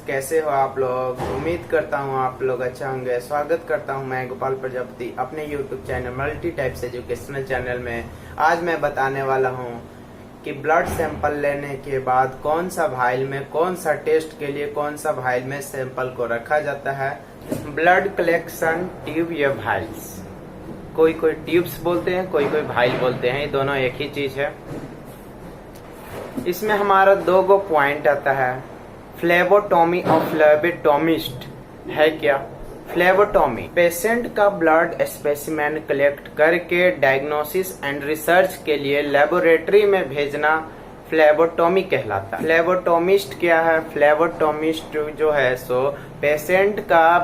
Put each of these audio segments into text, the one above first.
कैसे हो आप लोग। उम्मीद करता हूँ आप लोग अच्छा होंगे। स्वागत करता हूँ मैं गोपाल प्रजापति अपने YouTube channel multi types educational channel में। आज मैं बताने वाला हूँ कि ब्लड सैंपल लेने के बाद कौन सा वाइल में, कौन सा टेस्ट के लिए कौन सा वाइल में सैंपल को रखा जाता है। ब्लड कलेक्शन ट्यूब या वाइल्स, कोई कोई ट्यूब्स बोलते हैं, कोई कोई वाइल बोलते हैं, ये दोनों एक ही चीज है। इसमें हमारा दो गो पॉइंट आता है, फ्लेबोटॉमी और फ्लेबोटॉमिस्ट है क्या। फ्लेबोटॉमी पेशेंट का ब्लड स्पेसिमेन कलेक्ट करके डायग्नोसिस एंड रिसर्च के लिए लेबोरेटरी में भेजना फ्लेबोटॉमी कहलाता है। फ्लेबोटॉमिस्ट क्या है? फ्लेबोटॉमिस्ट जो है सो पेशेंट का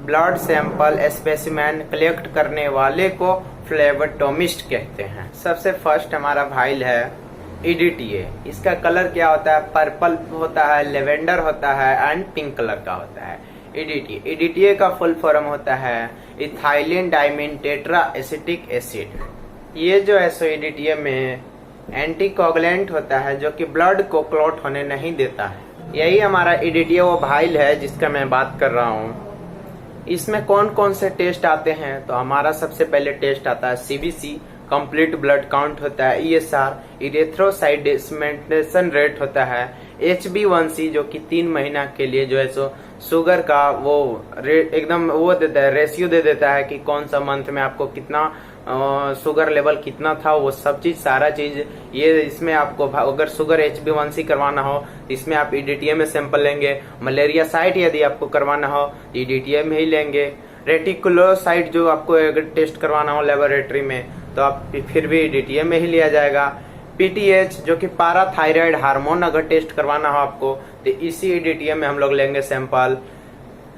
ब्लड सैंपल स्पेसिमेन कलेक्ट करने वाले को फ्लेबोटॉमिस्ट कहते हैं। सबसे फर्स्ट हमारा वाइल है EDTA। इसका कलर क्या होता है? पर्पल होता है, लेवेंडर होता है एंड पिंक कलर का होता है। EDTA का फुल फॉर्म होता है ethylene diamine tetra acetic acid. ये जो है सो EDTA में एंटीकोगुलेंट होता है जो कि ब्लड को क्लॉट होने नहीं देता है। यही हमारा EDTA वो वाइल है जिसका मैं बात कर रहा हूँ। इसमें कौन कौन से टेस्ट आते हैं? तो हमारा सबसे पहले टेस्ट आता है CBC, कंप्लीट ब्लड काउंट होता है, ESR, इरेथ्रोसाइटेशन रेट होता है, HbA1c जो कि 3 महीना के लिए जो है सो शुगर का वो रेट एकदम वो देता है, रेशियो दे देता है कि कौन सा मंथ में आपको कितना शुगर लेवल कितना था, वो सब चीज सारा चीज ये इसमें आपको अगर शुगर HbA1c करवाना हो इसमें आप EDTA में सैंपल लेंगे। मलेरिया साइट यदि आपको करवाना हो तो EDTA में ही लेंगे। रेटिकुलोसाइट जो आपको अगर टेस्ट करवाना हो लेबोरेटरी में तो आप फिर भी EDTA में ही लिया जाएगा। PTH जो कि पाराथायराइड हार्मोन अगर टेस्ट करवाना हो आपको तो इसी EDTA में हम लोग लेंगे सैंपल।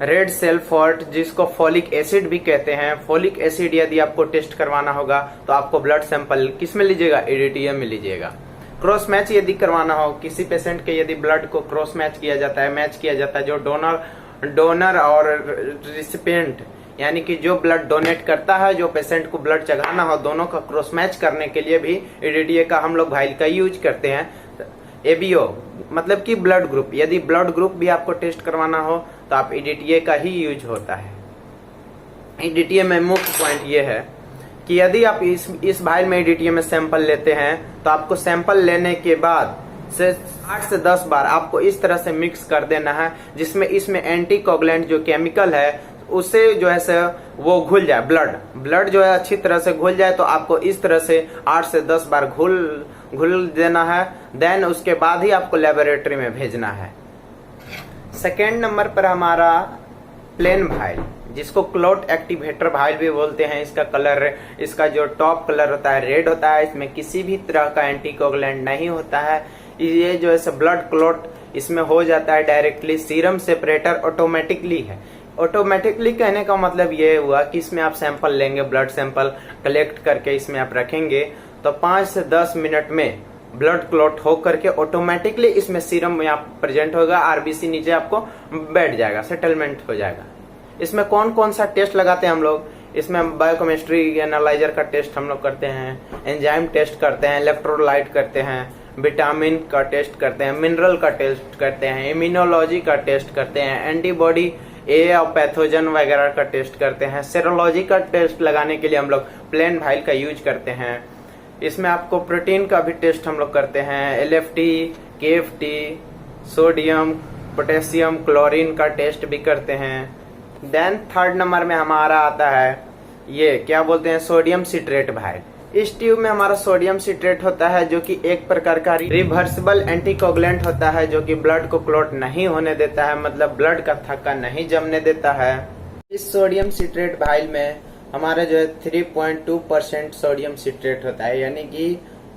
रेड सेल फॉल्ट जिसको फोलिक एसिड भी कहते हैं, फोलिक एसिड यदि आपको टेस्ट करवाना होगा तो आपको ब्लड सैंपल किस में लीजिएगा? EDTA में लीजिएगा। क्रॉस मैच यदि करवाना हो किसी पेशेंट के, यदि ब्लड को क्रॉस मैच किया जाता है जो डोनर और रिसिपिएंट यानी कि जो ब्लड डोनेट करता है, जो पेशेंट को ब्लड चढ़ाना हो, दोनों का क्रॉस मैच करने के लिए भी EDTA का हम लोग वाइल का यूज करते हैं। ABO मतलब कि ब्लड ग्रुप, यदि ब्लड ग्रुप भी आपको टेस्ट करवाना हो तो आप EDTA का ही यूज होता है। EDTA में मुख्य पॉइंट ये है कि यदि आप इस वाइल में EDTA में सैंपल लेते हैं तो आपको सैंपल लेने के बाद से 8 से 10 बार आपको इस तरह से मिक्स कर देना है जिसमें इसमें एंटीकोगुलेंट जो केमिकल है उससे जो है से वो घुल जाए, ब्लड जो है अच्छी तरह से घुल जाए। तो आपको इस तरह से 8 से 10 बार घुल देना है। देन उसके बाद ही आपको लेबोरेटरी में भेजना है। सेकेंड नंबर पर हमारा प्लेन वाइल जिसको क्लॉट एक्टिवेटर वाइल भी बोलते हैं। इसका जो टॉप कलर होता है रेड होता है। इसमें किसी भी तरह का एंटीकोगुलेंट नहीं होता है। ये जो है ब्लड क्लॉट इसमें हो जाता है डायरेक्टली। सीरम सेपरेटर ऑटोमेटिकली है। ऑटोमेटिकली कहने का मतलब ये हुआ कि इसमें आप सैंपल लेंगे, ब्लड सैंपल कलेक्ट करके इसमें आप रखेंगे तो 5 से 10 मिनट में ब्लड क्लॉट हो करके ऑटोमेटिकली इसमें सीरम यहाँ प्रेजेंट होगा, RBC नीचे आपको बैठ जाएगा, सेटलमेंट हो जाएगा। इसमें कौन कौन सा टेस्ट लगाते हैं हम लोग? इसमें बायोकेमिस्ट्री एनालाइजर का टेस्ट हम लोग करते हैं, एंजाइम टेस्ट करते हैं, इलेक्ट्रोलाइट करते हैं, विटामिन का टेस्ट करते हैं, मिनरल का टेस्ट करते हैं, इम्यूनोलॉजी का टेस्ट करते हैं, एंटीबॉडी ए और पैथोजन वगैरह का टेस्ट करते हैं। सेरोलॉजी का टेस्ट लगाने के लिए हम लोग प्लेन वाइल का यूज करते हैं। इसमें आपको प्रोटीन का भी टेस्ट हम लोग करते हैं, LFT, KFT, sodium, potassium, chlorine का टेस्ट भी करते हैं। देन थर्ड नंबर में हमारा आता है ये क्या बोलते हैं, सोडियम सिट्रेट वाइल। इस ट्यूब में हमारा सोडियम सिट्रेट होता है जो कि एक प्रकार का रिवर्सिबल एंटीकोगुलेंट होता है जो कि ब्लड को क्लॉट नहीं होने देता है, मतलब ब्लड का थक्का नहीं जमने देता है। इस सोडियम सिट्रेट वाइल में हमारा जो है 3.2% सोडियम सिट्रेट होता है यानी कि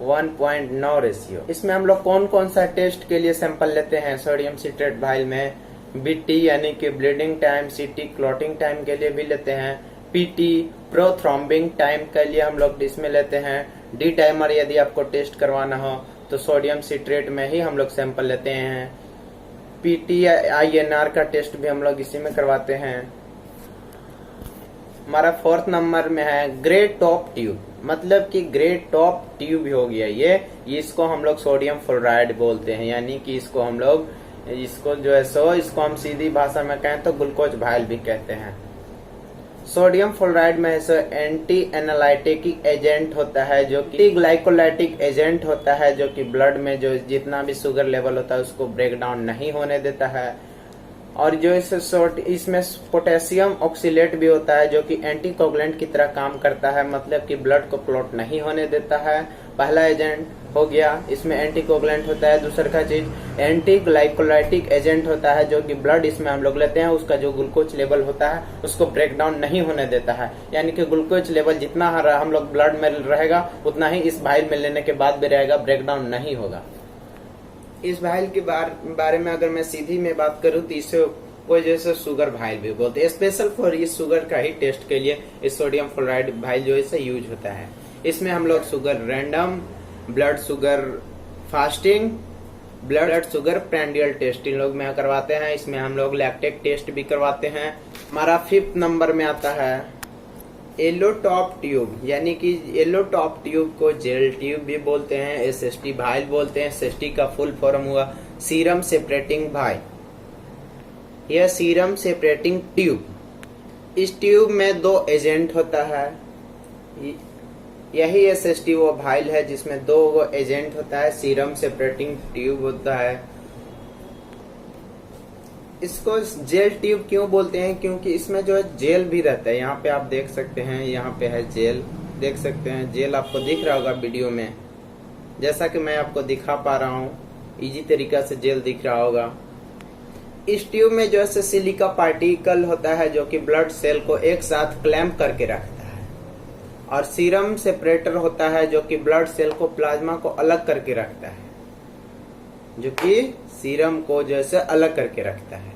1.9 रेशियो। इसमें हम लोग कौन कौन सा टेस्ट के लिए सैंपल लेते हैं सोडियम सिट्रेट वाइल में? BT यानी कि bleeding time, CT clotting time के लिए भी लेते हैं, PT प्रोथ्रोम्बिंग टाइम के लिए हम लोग इसमें लेते हैं, D टाइमर यदि आपको टेस्ट करवाना हो तो सोडियम सिट्रेट में ही हम लोग सैंपल लेते हैं। PT INR का टेस्ट भी हम लोग इसी में करवाते हैं। हमारा फोर्थ नंबर में है ग्रे टॉप ट्यूब, मतलब कि ग्रे टॉप ट्यूब हो गया ये इसको हम लोग सोडियम फ्लोराइड बोलते हैं, यानी कि इसको हम लोग इसको जो है सो इसको हम सीधी भाषा में कहें तो ग्लूकोज भाइल भी कहते हैं। सोडियम फ्लोराइड में ऐसा एंटी एनालाइटिक एजेंट होता है जो कि ग्लाइकोलाइटिक एजेंट होता है, जो कि ब्लड में जो जितना भी शुगर लेवल होता है उसको ब्रेक डाउन नहीं होने देता है। और जो इसमें पोटेशियम ऑक्सीलेट भी होता है जो कि एंटीकोगुलेंट की तरह काम करता है, मतलब कि ब्लड को क्लॉट नहीं होने देता है। पहला एजेंट हो गया, इसमें एंटीकोगुलेंट होता है। दूसरा का चीज एंटी ग्लाइकोलाइटिक एजेंट होता है जो कि ब्लड इसमें हम लोग लेते हैं उसका जो ग्लूकोज लेवल होता है उसको ब्रेक डाउन नहीं होने देता है, यानी कि ग्लूकोज लेवल जितना हम लोग ब्लड में रहेगा उतना ही इस भाइल में लेने के बाद भी रहेगा, ब्रेक डाउन नहीं होगा। इस भाइल के बारे में अगर मैं सीधी में बात करूं तो इसे कोई जैसे शुगर भाइल भी बोलते हैं। स्पेशल फॉर इस शुगर का ही टेस्ट के लिए इस सोडियम फ्लोराइड भाइल जो इसे यूज होता है। इसमें हम लोग sugar random, blood sugar fasting, blood sugar prandial test इन लोग में करवाते हैं। इसमें हम लोग लैक्टेट टेस्ट भी करवाते हैं। हमारा 5th नंबर में आता है येलो टॉप ट्यूब, यानी कि येलो टॉप ट्यूब को जेल ट्यूब भी बोलते हैं, एसएसटी भाइल बोलते हैं। एसएसटी का फुल फॉर्म हुआ सीरम सेपरेटिंग भाइल, यह सीरम सेपरेटिंग ट्यूब। इस ट्यूब में 2 एजेंट होता है, यही एसएसटी वो भाइल है जिसमें 2 एजेंट होता है, सीरम सेपरेटिंग ट्यूब होता है। इसको जेल ट्यूब क्यों बोलते हैं, क्योंकि इसमें जो है जेल भी रहता है। यहाँ पे आप देख सकते हैं, यहाँ पे है जेल, देख सकते हैं जेल आपको दिख रहा होगा वीडियो में, जैसा कि मैं आपको दिखा पा रहा हूँ, इजी तरीका से जेल दिख रहा होगा। इस ट्यूब में जो है सिलिका पार्टिकल होता है जो कि ब्लड सेल को एक साथ क्लैंप करके रखता है, और सीरम सेपरेटर होता है जो कि ब्लड सेल को प्लाज्मा को अलग करके रखता है, जो कि सीरम को जैसे अलग करके रखता है।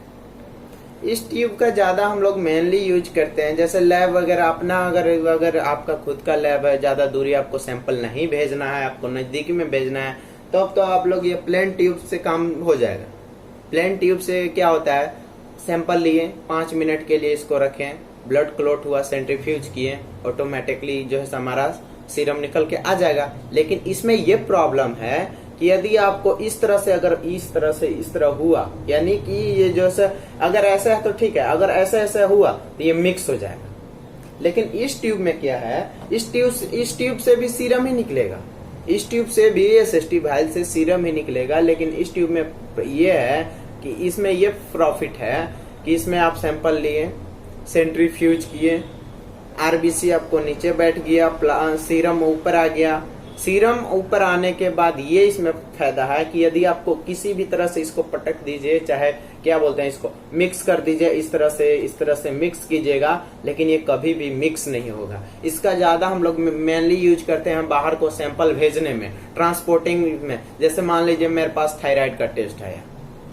इस ट्यूब का ज्यादा हम लोग मेनली यूज करते हैं, जैसे लैब वगैरह अपना अगर आपका खुद का लैब है, ज्यादा दूरी आपको सैंपल नहीं भेजना है, आपको नजदीकी में भेजना है, तो अब तो आप लोग ये प्लेन ट्यूब से काम हो जाएगा। प्लेन ट्यूब से क्या होता है, सैंपल लिए 5 मिनट के लिए इसको रखें, ब्लड क्लॉट हुआ, सेंट्रीफ्यूज किए, ऑटोमेटिकली जो है हमारा सीरम निकल के आ जाएगा। लेकिन इसमें ये प्रॉब्लम है कि यदि आपको इस तरह से अगर इस तरह हुआ, यानी कि ये जो है अगर ऐसा है तो ठीक है, अगर ऐसा हुआ तो ये मिक्स हो जाएगा। लेकिन इस ट्यूब में क्या है, इस ट्यूब से भी सीरम ही निकलेगा, इस ट्यूब से भी एसएसटी भाइल से सीरम ही निकलेगा। लेकिन इस ट्यूब में ये है कि इसमें ये प्रॉफिट है कि इसमें आप सैंपल लिए, सेंट्रीफ्यूज किए, आरबीसी आपको नीचे बैठ गया, सीरम ऊपर आ गया। सीरम ऊपर आने के बाद ये इसमें फायदा है कि यदि आपको किसी भी तरह से इसको पटक दीजिए, चाहे क्या बोलते हैं इसको मिक्स कर दीजिए, इस तरह से मिक्स कीजिएगा, लेकिन ये कभी भी मिक्स नहीं होगा। इसका ज्यादा हम लोग मेनली यूज करते हैं बाहर को सैंपल भेजने में, ट्रांसपोर्टिंग में। जैसे मान लीजिए मेरे पास थायराइड का टेस्ट है,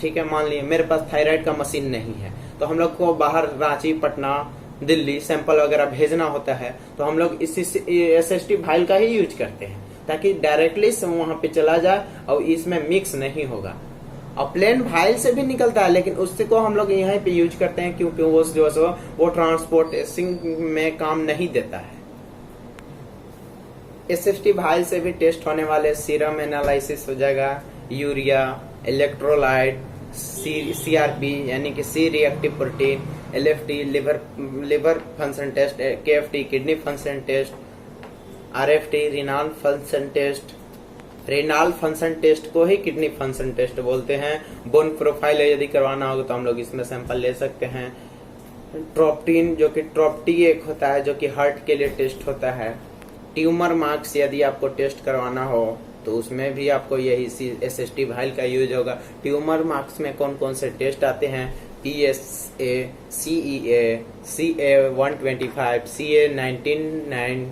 ठीक है, मान लीजिए मेरे पास थायराइड का मशीन नहीं है, तो हम लोग को बाहर रांची, पटना, दिल्ली सैंपल वगैरह भेजना होता है, तो हम लोग इसी एसएसटी भाइल का ही यूज करते हैं ताकि डायरेक्टली से वहां पे चला जाए और इसमें मिक्स नहीं होगा। और प्लेन भाइल से भी निकलता है, लेकिन उससे को हम लोग यहाँ पे यूज करते हैं क्योंकि वो जो है वो ट्रांसपोर्टिंग में काम नहीं देता है। एसएसटी भाइल से भी टेस्ट होने वाले सीरम एनालिसिस हो जाएगा, यूरिया, इलेक्ट्रोलाइट, सीआरपी यानी कि C reactive protein, LFT liver function test, KFT kidney function test, RFT renal function test. Renal function test को ही किडनी फंक्शन टेस्ट बोलते हैं। बोन प्रोफाइल यदि करवाना होगा तो हम लोग इसमें सैंपल ले सकते हैं। ट्रोप्टीन जो कि ट्रोप्टी एक होता है जो कि हार्ट के लिए टेस्ट होता है। ट्यूमर मार्क्स यदि आपको टेस्ट करवाना हो तो उसमें भी आपको यही एसएसटी भाइल का यूज होगा। ट्यूमर मार्क्स में कौन कौन से टेस्ट आते हैं, PSA, CEA, CA-125, CA-19-9,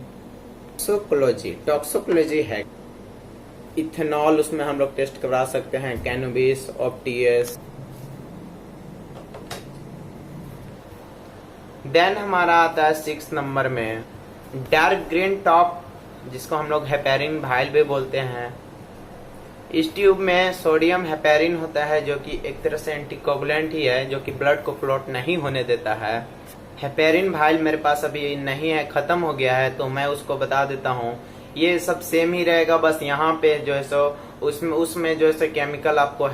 toxicology है। इथेनॉल उसमें हम लोग टेस्ट करवा सकते हैं, कैनोबिस, ऑप्टियस। देन हमारा आता है 6 नंबर में डार्क ग्रीन टॉप, जिसको हम लोग हेपेरिन भाइल भी बोलते हैं। इस ट्यूब में सोडियम हेपेरिन होता है जो कि एक तरह से एंटीकोगुलेंट ही है, जो कि ब्लड को क्लॉट नहीं होने देता है। हेपेरिन भाइल मेरे पास अभी नहीं है, खत्म हो गया है, तो मैं उसको बता देता हूँ। ये सब सेम ही रहेगा, बस यहाँ पे जो है सो उसमें जो है सो केमिकल आपको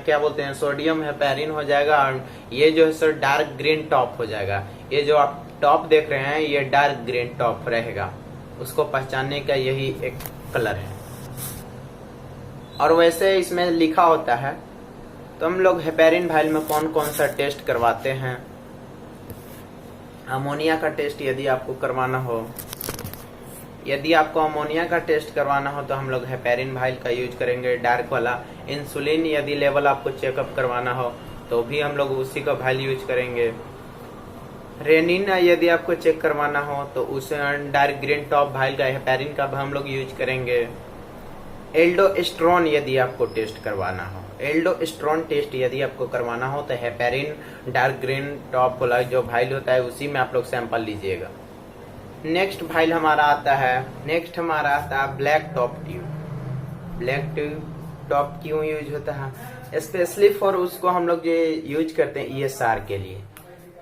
क्या बोलते हैं, सोडियम हेपेरिन हो जाएगा, और ये जो है सो डार्क ग्रीन टॉप हो जाएगा। ये जो आप टॉप देख रहे हैं ये डार्क ग्रीन टॉप रहेगा, उसको पहचानने का यही एक कलर है। और वैसे इसमें लिखा होता है, तो हम लोग हेपेरिन वाइल में कौन कौन सा टेस्ट करवाते हैं। अमोनिया का टेस्ट यदि आपको करवाना हो, यदि आपको अमोनिया का टेस्ट करवाना हो तो हम लोग हेपेरिन वाइल का यूज करेंगे, डार्क वाला। इंसुलिन यदि लेवल आपको चेकअप करवाना हो तो भी हम लोग उसी का वाइल यूज करेंगे। रेनिन यदि आपको चेक करवाना हो तो उस डार्क ग्रीन टॉप वाइल का हेपेरिन का हम लोग यूज करेंगे। एल्डोस्टेरोन यदि आपको टेस्ट करवाना हो, एल्डोस्टेरोन टेस्ट यदि आपको करवाना हो तो हेपेरिन डार्क ग्रीन टॉप वाला जो वाइल होता है उसी में आप लोग सैंपल लीजिएगा। नेक्स्ट वाइल हमारा आता है black top tube. Black top क्यों यूज होता है, स्पेशली फॉर उसको हम लोग ये यूज करते हैं ESR के लिए,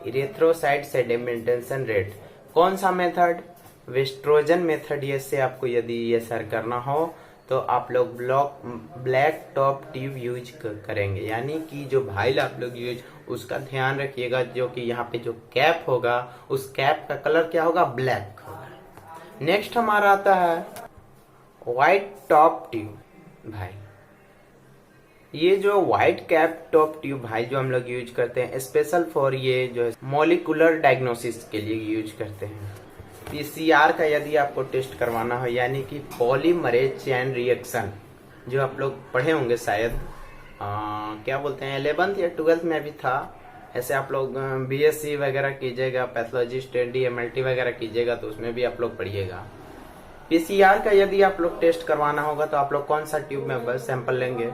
इरेथ्रोसाइट सेडिमेंटेशन रेट। कौन सा मेथड, वेस्ट्रोजन मेथड। ये से आपको यदि ESR करना हो तो आप लोग ब्लैक टॉप ट्यूब यूज करेंगे, यानी कि जो वाइल आप लोग यूज उसका ध्यान रखिएगा, जो कि यहाँ पे जो कैप होगा उस कैप का कलर क्या होगा, ब्लैक होगा। नेक्स्ट हमारा आता है व्हाइट टॉप ट्यूब भाई। ये जो व्हाइट कैप टॉप भाई भाइल जो हम लोग यूज करते हैं स्पेशल फॉर ये जो है मॉलिक्यूलर डायग्नोसिस के लिए यूज करते हैं। PCR का यदि आपको टेस्ट करवाना हो, यानी कि पॉलीमरेज चेन रिएक्शन, जो आप लोग पढ़े होंगे शायद, क्या बोलते हैं 11th या 12th में भी था। ऐसे आप लोग BSc वगैरह कीजिएगा, पैथोलॉजिस्ट DMLT वगैरह कीजिएगा तो उसमें भी आप लोग पढ़िएगा। PCR का यदि आप लोग टेस्ट करवाना होगा तो आप लोग कौन सा ट्यूब में बस सैंपल लेंगे,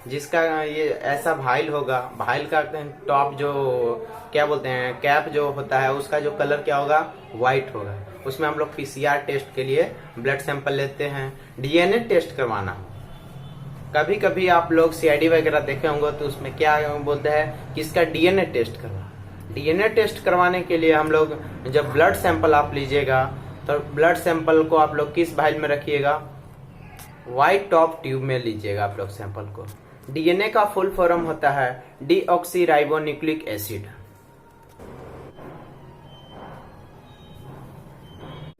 जिसका ये ऐसा वाइल होगा, वाइल का टॉप जो क्या बोलते हैं कैप जो होता है उसका जो कलर क्या होगा, व्हाइट होगा। उसमें हम लोग PCR टेस्ट के लिए ब्लड सैंपल लेते हैं। DNA टेस्ट करवाना हो, कभी कभी आप लोग CID वगैरह देखे होंगे तो उसमें क्या बोलते हैं कि इसका DNA टेस्ट करवा। DNA टेस्ट करवाने के लिए हम लोग जब ब्लड सैंपल आप लीजिएगा तो ब्लड सैंपल को आप लोग किस वाइल में रखिएगा, व्हाइट टॉप ट्यूब में लीजिएगा आप लोग सैंपल को। DNA का फुल फॉर्म होता है डीऑक्सीराइबोन्यूक्लिक एसिड।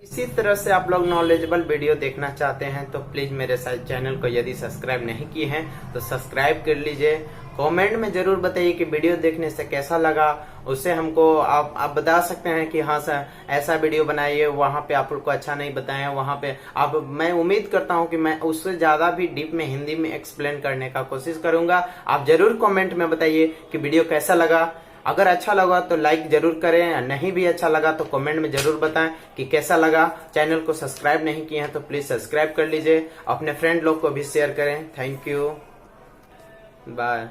इसी तरह से आप लोग नॉलेजेबल वीडियो देखना चाहते हैं तो प्लीज मेरे चैनल को यदि सब्सक्राइब नहीं किए हैं तो सब्सक्राइब कर लीजिए। कमेंट में जरूर बताइए कि वीडियो देखने से कैसा लगा, उससे हमको आप बता सकते हैं कि हाँ सर ऐसा वीडियो बनाइए, वहाँ पे आप लोग को अच्छा नहीं बताए, वहाँ पे आप, मैं उम्मीद करता हूँ कि मैं उससे ज्यादा भी डीप में हिंदी में एक्सप्लेन करने का कोशिश करूंगा। आप जरूर कमेंट में बताइए कि वीडियो कैसा लगा। अगर अच्छा लगा तो लाइक जरूर करें, नहीं भी अच्छा लगा तो कमेंट में जरूर बताएं कि कैसा लगा। चैनल को सब्सक्राइब नहीं किए हैं तो प्लीज सब्सक्राइब कर लीजिए, अपने फ्रेंड लोग को भी शेयर करें। Thank you, bye.